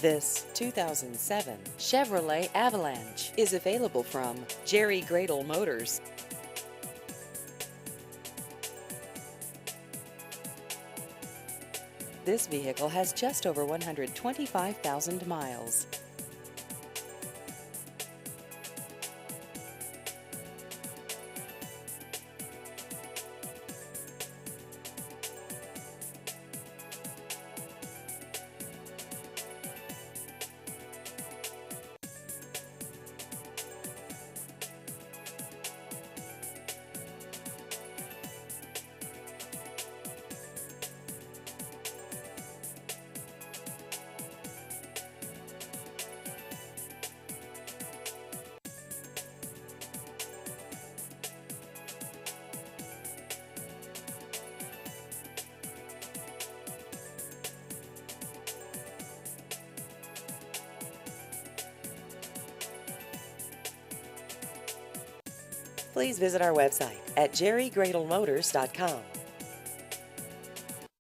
This 2007 Chevrolet Avalanche is available from Jerry Gradl Motors. This vehicle has just over 125,000 miles. Please visit our website at jerrygradlemotors.com.